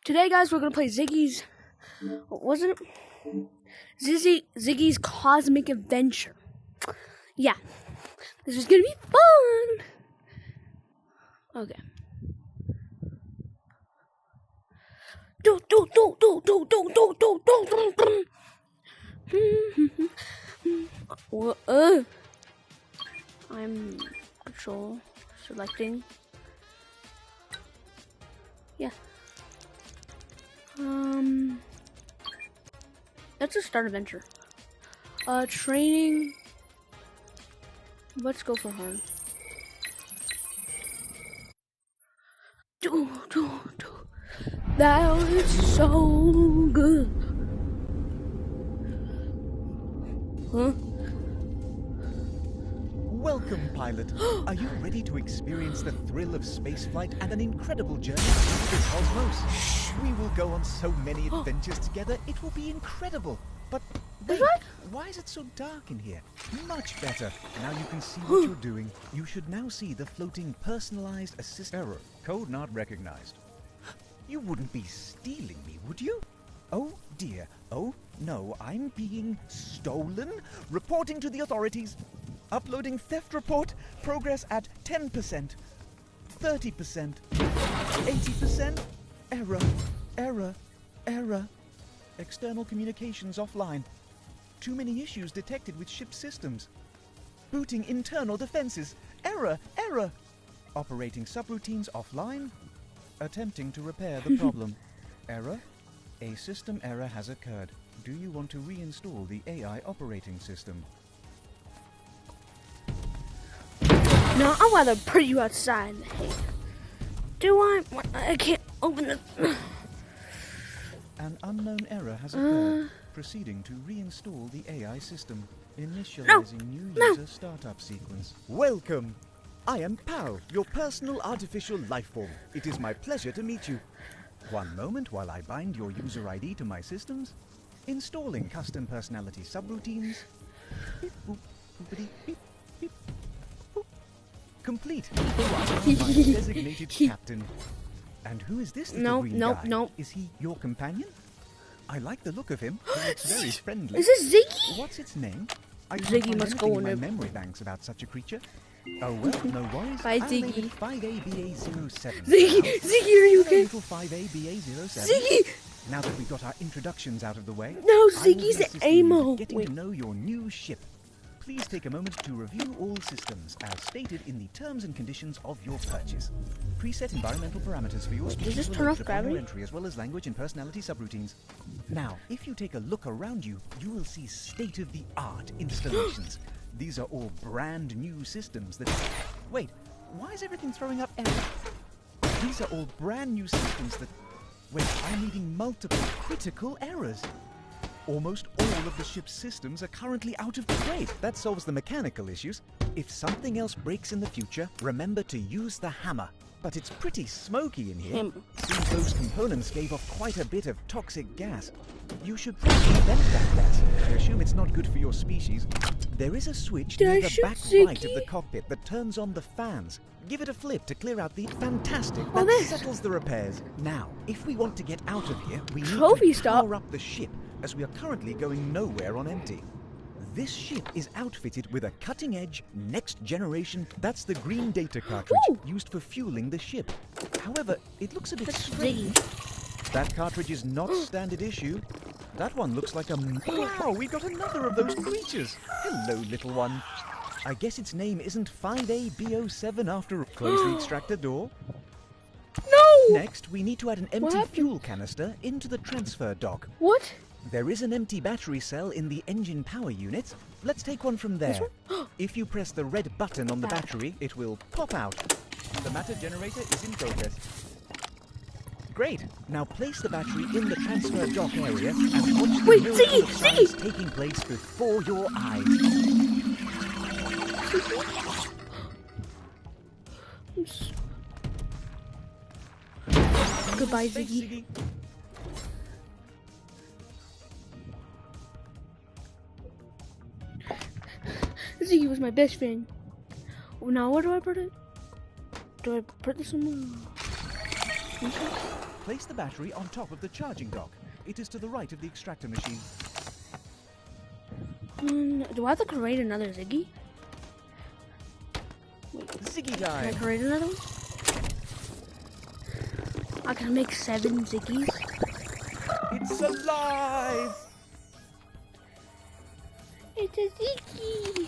Today, guys, we're gonna play Ziggy's. What was it? Ziggy's Cosmic Adventure. Yeah, this is gonna be fun. Okay. I'm control selecting. Yeah. Let's just start adventure. Training. Let's go for hard. That was so good. Huh? Welcome, pilot. Are you ready to experience the thrill of spaceflight and an incredible journey through the cosmos? We will go on so many adventures together, it will be incredible. But wait, why is it so dark in here? Much better. Now you can see what you're doing. You should now see the floating personalized assist error. Code not recognized. You wouldn't be stealing me, would you? Oh dear. Oh no, I'm being stolen? Reporting to the authorities. Uploading theft report. Progress at 10%. 30%. 80%. Error. Error. Error. External communications offline. Too many issues detected with ship systems. Booting internal defenses. Error. Error. Operating subroutines offline. Attempting to repair the problem. Error. A system error has occurred. Do you want to reinstall the AI operating system? No, I'd rather put you outside. Hey, do I? I can't open it. An unknown error has occurred. Proceeding to reinstall the AI system. Initializing new user startup sequence. Welcome! I am Pao, your personal artificial life form. It is my pleasure to meet you. One moment while I bind your user ID to my systems. Installing custom personality subroutines. Beep, boop, boopity, beep, beep, boop. Complete. My designated captain. And who is this little green guy? No. Is he your companion? I like the look of him. It's very friendly. Is this Ziggy? What's its name? I Ziggy must go in my memory banks about such a creature. Oh well, no worries. Bye, I'll Ziggy. name it 5ABA07. Ziggy, are you okay? Little 5ABA07. Ziggy! Now that we've got our introductions out of the way, No, I will Ziggy's assist an you emo. in getting to know your new ship. Please take a moment to review all systems as stated in the terms and conditions of your purchase. Preset environmental parameters for your species this will turn load off upon your gravity? entry as well as language and personality subroutines. Now, if you take a look around you, you will see state-of-the-art installations. These are all brand new systems that... Wait, why is everything throwing up errors? These are all brand new systems that... Wait, I'm reading multiple critical errors. Almost all of the ship's systems are currently out of date. That solves the mechanical issues. If something else breaks in the future, remember to use the hammer. But it's pretty smoky in here. Seems those components gave off quite a bit of toxic gas. You should probably vent that gas. I assume it's not good for your species. There is a switch near the back right of the cockpit that turns on the fans. Give it a flip to clear out the... Fantastic! That settles the repairs. Now, if we want to get out of here, we need to power up the ship, as we are currently going nowhere on empty. This ship is outfitted with a cutting-edge, next-generation... That's the green data cartridge used for fueling the ship. However, it looks a bit strange. That cartridge is not standard issue. That one looks like a... Wow, we've got another of those creatures. Hello, little one. I guess its name isn't 5ABO7 after all. Close the extractor door. No! Next, we need to add an empty fuel canister into the transfer dock. What? There is an empty battery cell in the engine power unit. Let's take one from there. If you press the red button on the battery, it will pop out. The matter generator is in progress. Great. Now place the battery in the transfer dock area and watch the miracle of science taking place before your eyes. Goodbye, Ziggy. Ziggy was my best friend. Now where do I put it? Do I put this in Place the battery on top of the charging dock. It is to the right of the extractor machine. Do I have to create another Ziggy? Wait, Ziggy can I time! create another one? I can make 7 Ziggies. It's alive! It's a Ziggy!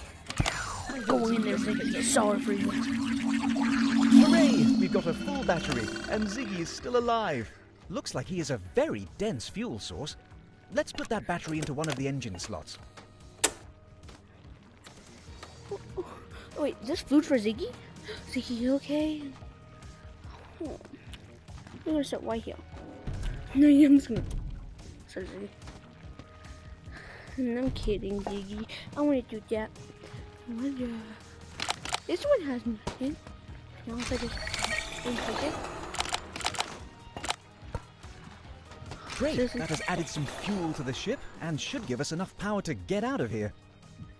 Go in there, Ziggy. Sorry for you. Hooray! We've got a full battery, and Ziggy is still alive. Looks like he is a very dense fuel source. Let's put that battery into one of the engine slots. Oh, wait, is this food for Ziggy? Ziggy, you okay? Oh. I'm gonna sit right here. No, I'm just gonna sit Ziggy. I'm kidding, Ziggy. I wanna do that. This one has nothing. Now if I just take it. Great, that has added some fuel to the ship and should give us enough power to get out of here.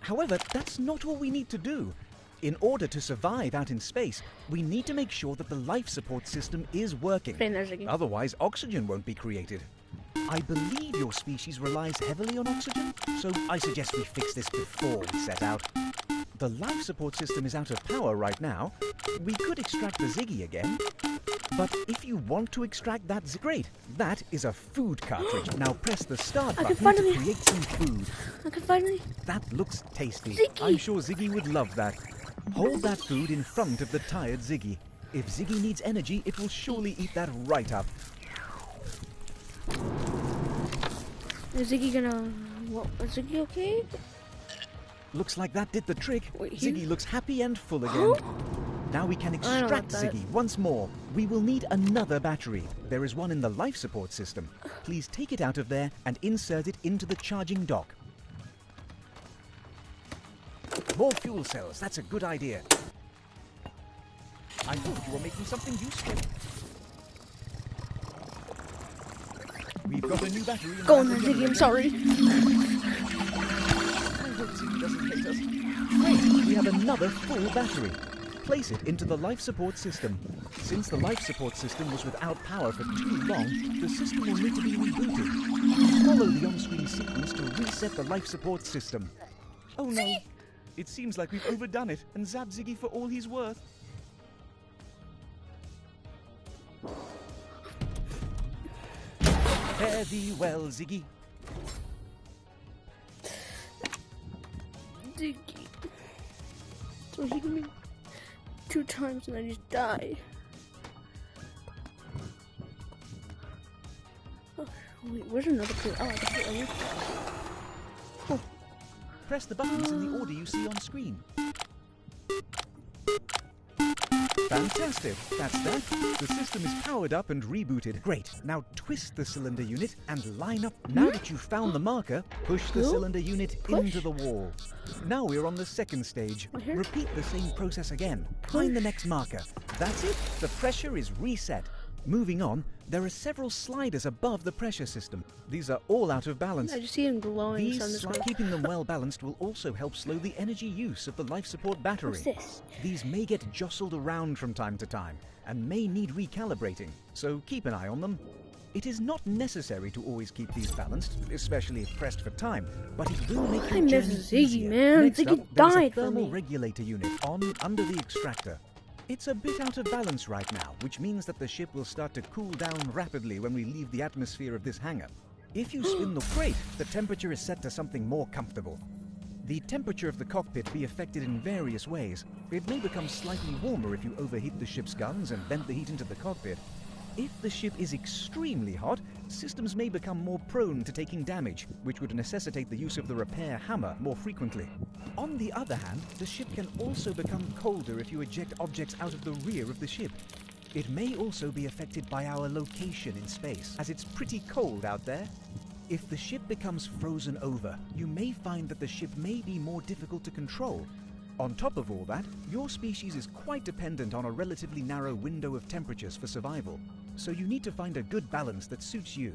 However, that's not all we need to do. In order to survive out in space, we need to make sure that the life support system is working. Otherwise, oxygen won't be created. I believe your species relies heavily on oxygen, so I suggest we fix this before we set out. The life support system is out of power right now. We could extract the Ziggy again, but if you want to extract that great, that is a food cartridge. Now press the start button to create some food. I can finally. That looks tasty. Ziggy. I'm sure Ziggy would love that. Hold that food in front of the tired Ziggy. If Ziggy needs energy, it will surely eat that right up. Is Ziggy gonna... Is Ziggy okay? Looks like that did the trick. Wait, Ziggy looks happy and full again. Now we can extract Ziggy once more. We will need another battery. There is one in the life support system. Please take it out of there and insert it into the charging dock. More fuel cells, that's a good idea. I thought you were making something useful. We've got a new battery. Go on then, Ziggy, I'm sorry. I hope Ziggy doesn't hate us. Great, we have another full battery. Place it into the life support system. Since the life support system was without power for too long, the system will need to be rebooted. Follow the on-screen sequence to reset the life support system. Oh no, it seems like we've overdone it and zapped Ziggy for all he's worth. Fare thee well, Ziggy. Ziggy. So he can be 2 times and I just die. Oh, wait, where's another clue? Oh, I can put it here. Oh. Press the buttons in the order you see on screen. Fantastic! That's that. The system is powered up and rebooted. Great. Now twist the cylinder unit and line up. Now that you've found the marker, push the cylinder unit into the wall. Now we're on the second stage. Repeat the same process again. Find the next marker. That's it. The pressure is reset. Moving on, there are several sliders above the pressure system. These are all out of balance. I just see him glowing. Keeping them well balanced will also help slow the energy use of the life support battery. What's this? These may get jostled around from time to time and may need recalibrating, so keep an eye on them. It is not necessary to always keep these balanced, especially if pressed for time, but it will make your journey easier. Man. Next Ziggy up, there's a died thermal regulator unit under the extractor. It's a bit out of balance right now, which means that the ship will start to cool down rapidly when we leave the atmosphere of this hangar. If you spin the crate, the temperature is set to something more comfortable. The temperature of the cockpit be affected in various ways. It may become slightly warmer if you overheat the ship's guns and vent the heat into the cockpit. If the ship is extremely hot, systems may become more prone to taking damage, which would necessitate the use of the repair hammer more frequently. On the other hand, the ship can also become colder if you eject objects out of the rear of the ship. It may also be affected by our location in space, as it's pretty cold out there. If the ship becomes frozen over, you may find that the ship may be more difficult to control. On top of all that, your species is quite dependent on a relatively narrow window of temperatures for survival, so you need to find a good balance that suits you.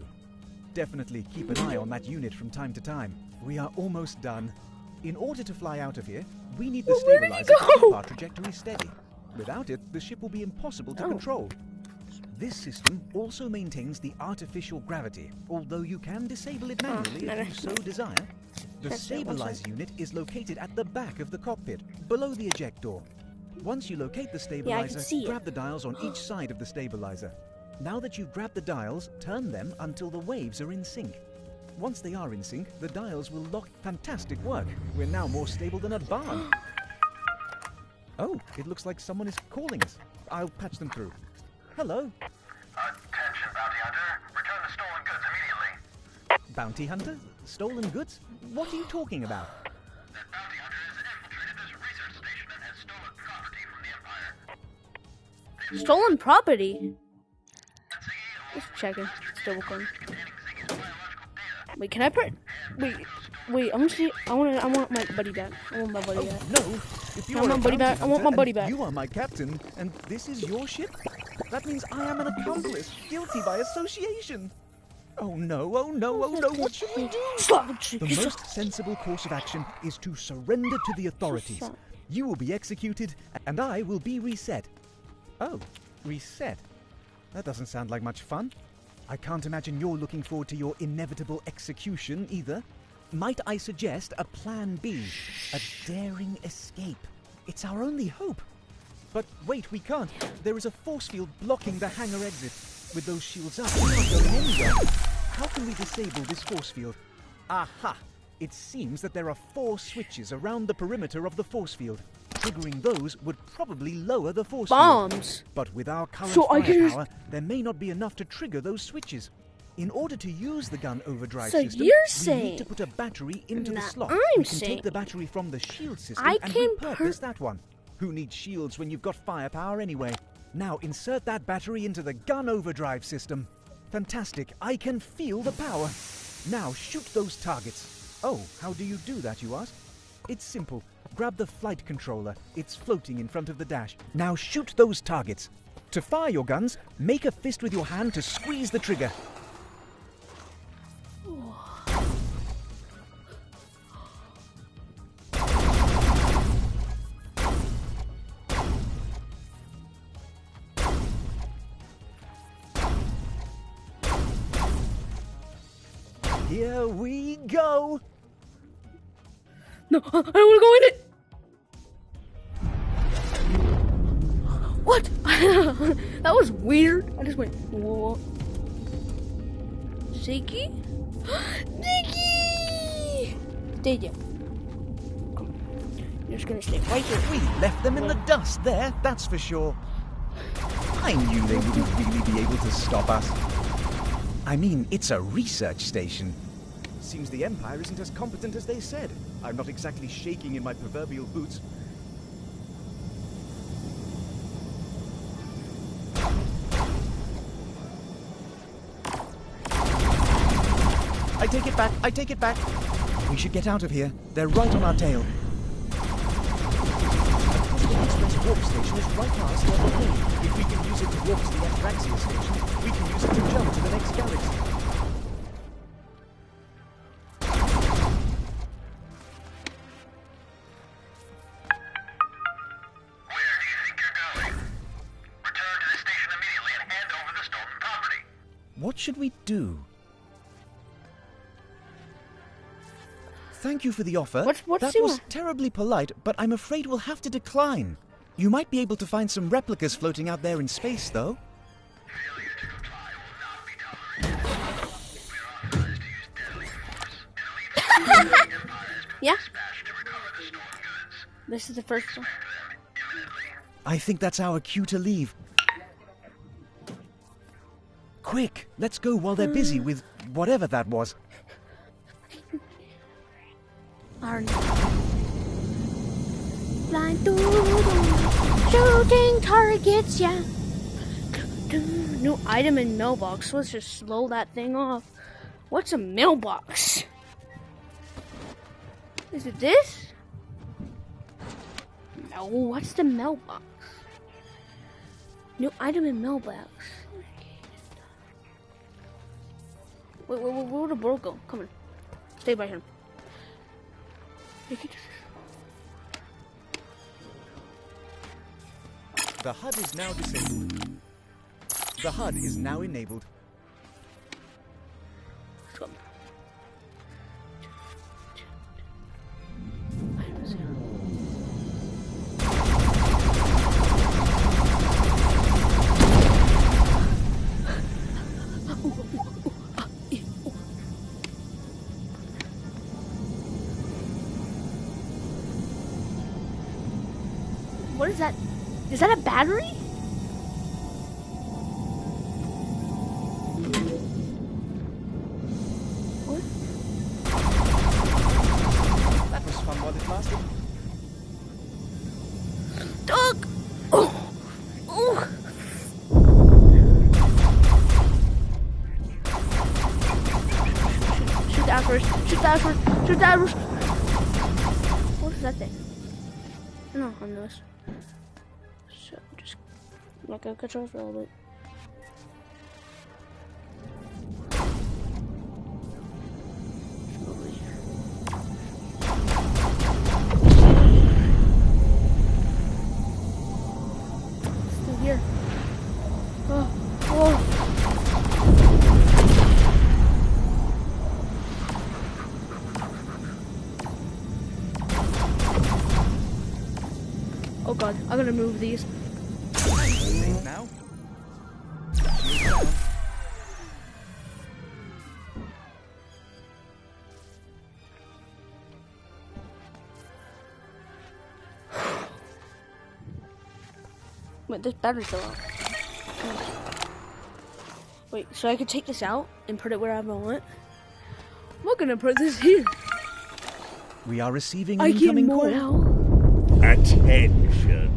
Definitely keep an eye on that unit from time to time. We are almost done. In order to fly out of here, we need the stabilizer to keep our trajectory steady. Without it, the ship will be impossible to Oh. control. This system also maintains the artificial gravity, although you can disable it manually if you so desire. The That's it, what's stabilize unit is located at the back of the cockpit, below the eject door. Once you locate the stabilizer, see it. grab the dials on each side of the stabilizer. Now that you've grabbed the dials, turn them until the waves are in sync. Once they are in sync, the dials will lock. Fantastic work. We're now more stable than a barn. Oh, it looks like someone is calling us. I'll patch them through. Hello? Attention, Bounty Hunter. Return the stolen goods immediately. Bounty hunter? Stolen goods? What are you talking about? That bounty hunter has infiltrated this research station and has stolen property from the Empire. Stolen property? Ziggy, Just checking. Still recording. containing Ziggy's biological data. Wait, can I put? Wait. I want to see. I want my buddy back. I want my buddy back. No! If you I want are a my buddy bounty back. I want hunter my buddy and back. You are my captain, and this is your ship? That means I am an accomplice, guilty by association. Oh no, oh no, oh no, what should we do? The most sensible course of action is to surrender to the authorities. You will be executed, and I will be reset. Oh, reset? That doesn't sound like much fun. I can't imagine you're looking forward to your inevitable execution either. Might I suggest a plan B? A daring escape. It's our only hope. But wait, we can't. There is a force field blocking the hangar exit. With those shields up, we're not going anywhere. How can we disable this force field? Aha! It seems that there are 4 switches around the perimeter of the force field. Triggering those would probably lower the force field. Bombs. But with our current So I can firepower, there may not be enough to trigger those switches. In order to use the gun overdrive So system, you're we saying- need to put a battery into the Nah, slot. I'm We can saying- take the battery from the shield system I and can repurpose that one. Who needs shields when you've got firepower anyway? Now insert that battery into the gun overdrive system. Fantastic, I can feel the power. Now shoot those targets. Oh, how do you do that, you ask? It's simple. Grab the flight controller. It's floating in front of the dash. Now shoot those targets. To fire your guns, make a fist with your hand to squeeze the trigger. Here we go! No, I don't want to go in it. What? That was weird. I just went, whoa. Ziggy? Ziggy! Stay there. Come on. You're just gonna stay right here. We left them in the dust there, that's for sure. I knew they wouldn't really be able to stop us. I mean, it's a research station. Seems the Empire isn't as competent as they said. I'm not exactly shaking in my proverbial boots. I take it back, I take it back. We should get out of here. They're right on our tail. The express warp station is right past Level 3. If we can use it to warp to the Atraxia station, we can use it to jump to the next galaxy. Where do you think you're going? Return to the station immediately and hand over the stolen property. What should we do? Thank you for the offer. What's that the was one? terribly polite, but I'm afraid we'll have to decline. You might be able to find some replicas floating out there in space, though. Failure to comply will not be tolerated. We are authorized to use deadly force. An elite force of the Empire has been Yeah. dispatched to recover the stolen goods. This is the first one. Expect them imminently. I think that's our cue to leave. Quick, let's go while they're busy with whatever that was. Flying through the shooting targets, yeah. New item in mailbox. Let's just slow that thing off. What's a mailbox? Is it this? No, what's the mailbox? New item in mailbox. Wait, where'd the bird go? Come on. Stay by him. The HUD is now disabled. The HUD is now enabled. What is that? Is that a battery? What? That was fun while it lasted. Doug! Oh! Oh! Shoot that first. Shoot that first. Shoot that first. What is that thing? No, on this. So just like a control for a little bit. Still here. Oh, oh. Oh god, I'm gonna move these. Safe now. Shield down. Wait, this battery's still on. Wait, so I can take this out and put it where I want? I'm not gonna put this here. We are receiving I an get incoming more call. help. Attention.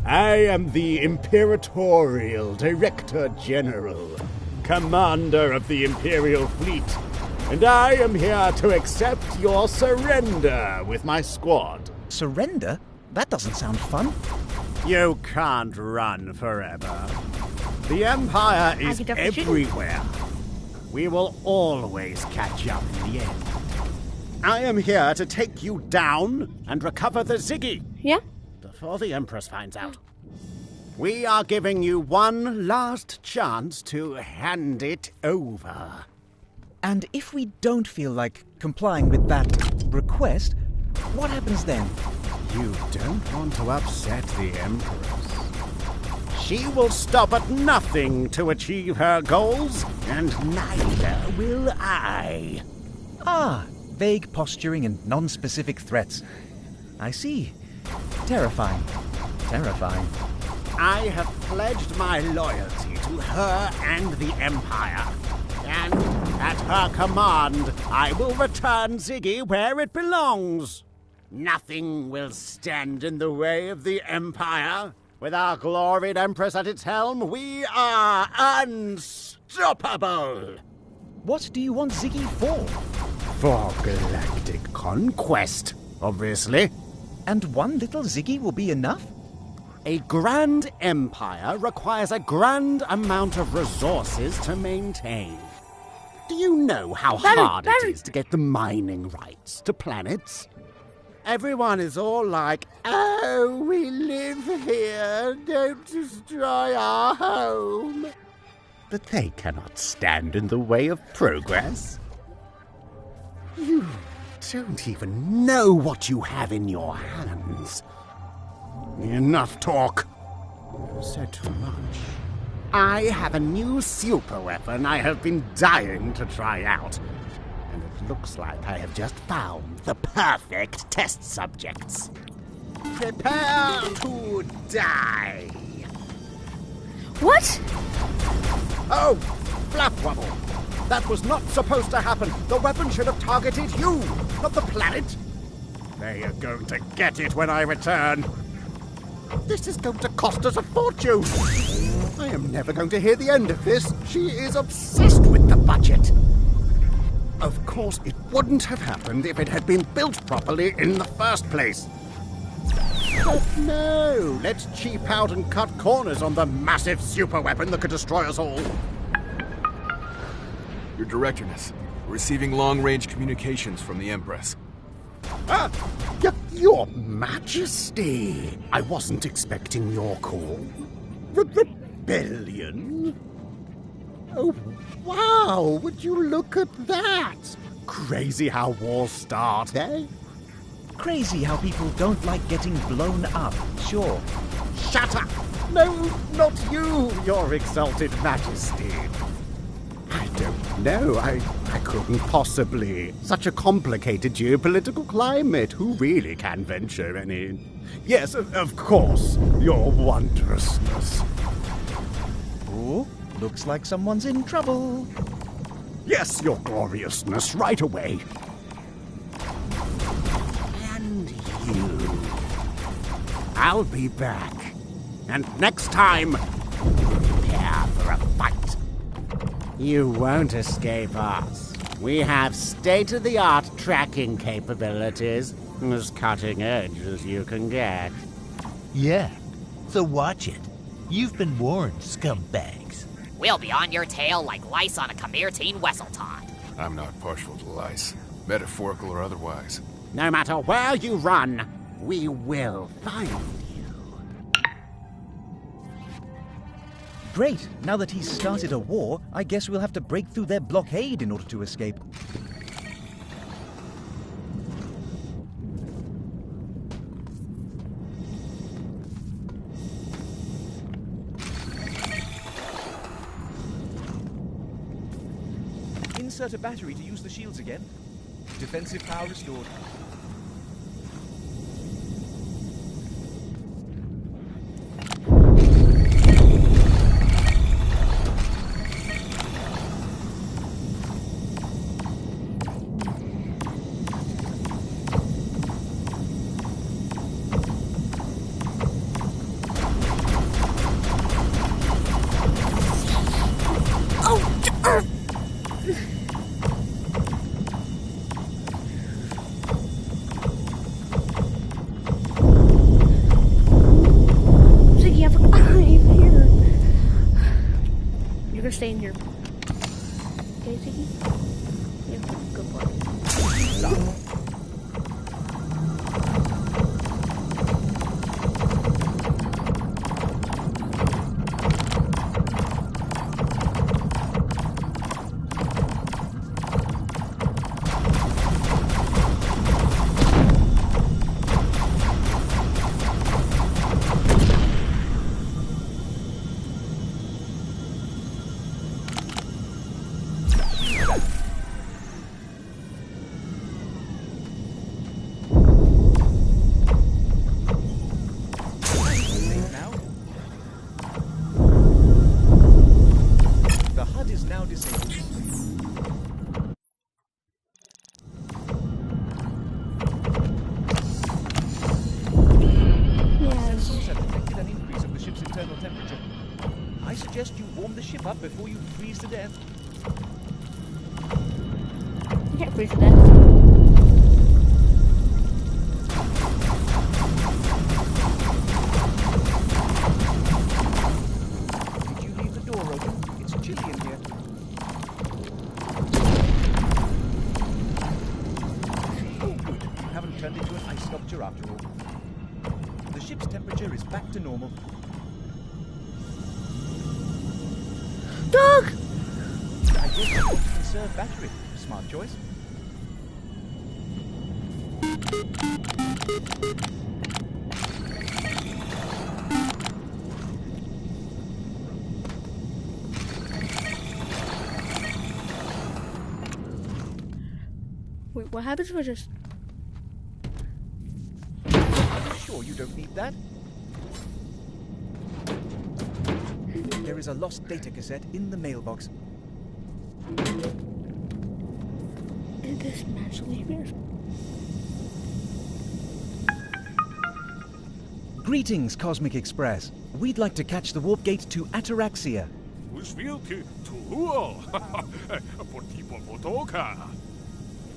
I am the Imperatorial Director General, Commander of the Imperial Fleet, and I am here to accept your surrender with my squad. Surrender? That doesn't sound fun. You can't run forever. The Empire is get definitely shoot. everywhere. We will always catch up in the end. I am here to take you down and recover the Ziggy Yeah? before the Empress finds out. We are giving you one last chance to hand it over. And if we don't feel like complying with that request, what happens then? You don't want to upset the Empress. She will stop at nothing to achieve her goals, and neither will I. Ah, vague posturing and non-specific threats. I see. Terrifying. Terrifying. I have pledged my loyalty to her and the Empire. And at her command, I will return Ziggy where it belongs. Nothing will stand in the way of the Empire. With our gloried Empress at its helm, we are unstoppable. What do you want Ziggy for? For galactic conquest, obviously. And one little Ziggy will be enough? A grand empire requires a grand amount of resources to maintain. Do you know how hard it is to get the mining rights to planets? Everyone is all like, oh, we live here, don't destroy our home. But they cannot stand in the way of progress. You don't even know what you have in your hands. Enough talk. You've said too much. I have a new super weapon I have been dying to try out. And it looks like I have just found the perfect test subjects. Prepare to die. What? Oh, Flapwubble. That was not supposed to happen. The weapon should have targeted you, not the planet. They are going to get it when I return. This is going to cost us a fortune. I am never going to hear the end of this. She is obsessed with the budget. Of course, it wouldn't have happened if it had been built properly in the first place. But no, let's cheap out and cut corners on the massive super weapon that could destroy us all. Your Directorness, receiving long-range communications from the Empress. Ah! Your Majesty, I wasn't expecting your call. Rebellion? Oh, wow, would you look at that? Crazy how wars start, eh? Crazy how people don't like getting blown up, sure. Shut up! No, not you, your exalted Majesty. I don't know, I couldn't possibly. Such a complicated geopolitical climate, who really can venture any... Yes, of course, your wondrousness. Oh, looks like someone's in trouble. Yes, your gloriousness, right away. And you. I'll be back. And next time, prepare for a fight. You won't escape us. We have state-of-the-art tracking capabilities, as cutting edge as you can get. Yeah, so watch it. You've been warned, scumbags. We'll be on your tail like lice on a Kamirtine Wesselton. I'm not partial to lice, metaphorical or otherwise. No matter where you run, we will find you. Great, now that he's started a war, I guess we'll have to break through their blockade in order to escape. Insert a battery to use the shields again. Defensive power restored. Stay in here. Okay, Ziggy? Yeah, go for it. I suggest you warm the ship up before you freeze to death. You can't freeze to death. Did you leave the door open? It's chilly in here. Oh, good. You haven't turned into an ice sculpture after all. The ship's temperature is back to normal. Dog! I guess you want to conserve battery. Smart choice. Wait, what happens if I just... Are you sure you don't need that? There is a lost data cassette in the mailbox. And this magically appears. Greetings, Cosmic Express. We'd like to catch the warp gate to Ataraxia.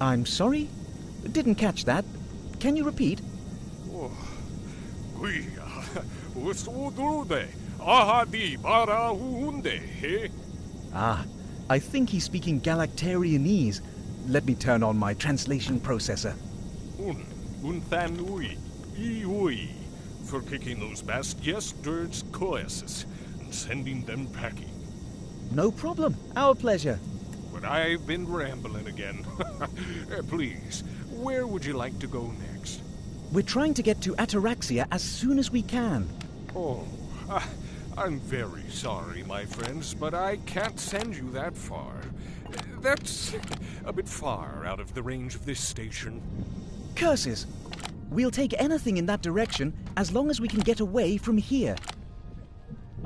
I'm sorry? Didn't catch that. Can you repeat? Ah, I think he's speaking Galactarianese. Let me turn on my translation processor. Unthanui, iui, for kicking those bastards coeses and sending them packing. No problem. Our pleasure. But I've been rambling again. Please, where would you like to go next? We're trying to get to Ataraxia as soon as we can. Oh, I'm very sorry, my friends, but I can't send you that far. That's a bit far out of the range of this station. Curses! We'll take anything in that direction as long as we can get away from here.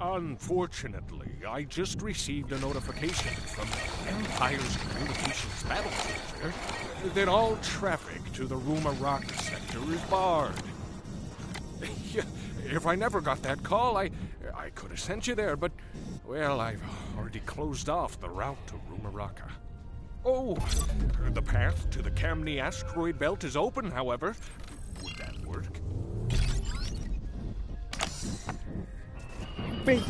Unfortunately, I just received a notification from Empire's Communications Battle Center that all traffic to the Rumaraka sector is barred. If I never got that call, I could have sent you there, but, well, I've already closed off the route to Rumaraka. Oh, the path to the Kamni asteroid belt is open, however. Would that work? Breathe.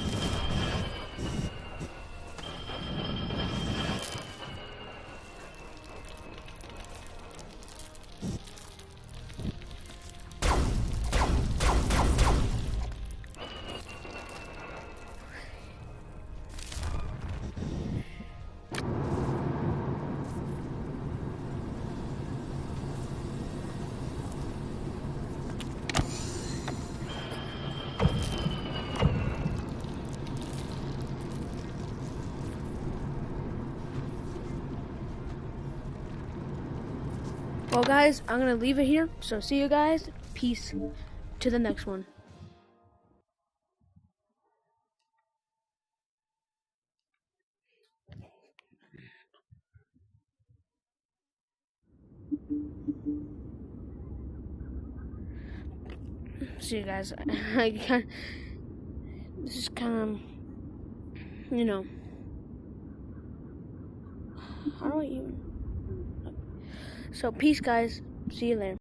Well, guys, I'm going to leave it here. So, see you guys. Peace. To the next one. See you guys. This is kind of, you know. How do I even? So, peace, guys. See you later.